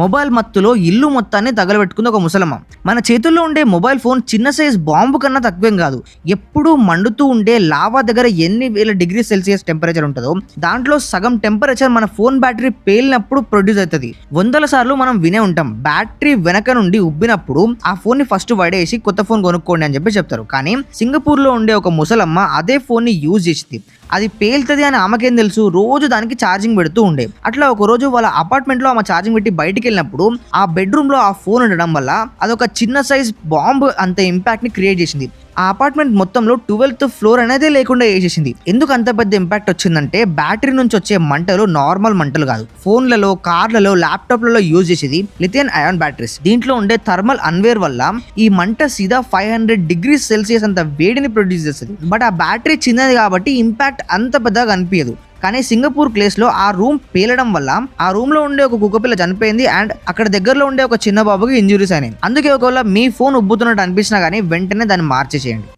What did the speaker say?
Mobile మత్తులో ఇల్లు మొత్తాన్ని తగలబెట్టుకుంది ఒక ముసలమ్మ. మన చేతుల్లో ఉండే మొబైల్ ఫోన్ చిన్న సైజ్ బాంబు కన్నా తక్కువేం కాదు. ఎప్పుడూ మండుతూ ఉండే లావా దగ్గర ఎన్ని వేల డిగ్రీ సెల్సియస్ టెంపరేచర్ ఉంటుందో దాంట్లో సగం టెంపరేచర్ మన ఫోన్ బ్యాటరీ పేలినప్పుడు ప్రొడ్యూస్ అవుతుంది. వందల సార్లు మనం వినే ఉంటాం, బ్యాటరీ వెనక నుండి ఉబ్బినప్పుడు ఆ ఫోన్ ని ఫస్ట్ వడేసి కొత్త ఫోన్ కొనుక్కోండి అని చెప్పి చెప్తారు. కానీ సింగపూర్ లో ఉండే ఒక ముసలమ్మ అదే ఫోన్ ని యూజ్ చేసింది. అది పేలుతుంది అని ఆమెకేం తెలుసు, రోజు దానికి ఛార్జింగ్ పెడుతూ ఉండే. అట్లా ఒక రోజు వాళ్ళ అపార్ట్మెంట్ లో ఆమె ఛార్జింగ్ పెట్టి బయటికి వెళ్ళినప్పుడు ఆ బెడ్రూమ్ లో ఆ ఫోన్ ఉండడం వల్ల అదొక చిన్న సైజ్ బాంబ్ అంత ఇంపాక్ట్ ని క్రియేట్ చేసింది. ఆ అపార్ట్మెంట్ మొత్తంలో 12th ఫ్లోర్ అనేది లేకుండా చేసేసింది. ఎందుకు అంత పెద్ద ఇంపాక్ట్ వచ్చిందంటే బ్యాటరీ నుంచి వచ్చే మంటలు నార్మల్ మంటలు కాదు. ఫోన్లలో, కార్లలో, ల్యాప్టాప్లలో యూజ్ చేసేది లిథియం అయాన్ బ్యాటరీస్. దీంట్లో ఉండే థర్మల్ అన్వేర్ వల్ల ఈ మంట సీదా 500 డిగ్రీ సెల్సియస్ అంత వేడిని ప్రొడ్యూస్ చేస్తుంది. బట్ ఆ బ్యాటరీ చిన్నది కాబట్టి ఇంపాక్ట్ అంత పెద్దగా అనిపించదు. కానీ సింగపూర్ ప్లేస్ లో ఆ రూమ్ పేలడం వల్ల ఆ రూమ్ లో ఉండే ఒక కుక్కపిల్ల చనిపోయింది అండ్ అక్కడ దగ్గరలో ఉండే ఒక చిన్న బాబుకి ఇంజురీస్ అయినాయి. అందుకే ఒకవేళ మీ ఫోన్ ఉబ్బుతున్నట్టు అనిపించినా కానీ వెంటనే దాన్ని మార్చేసేయండి.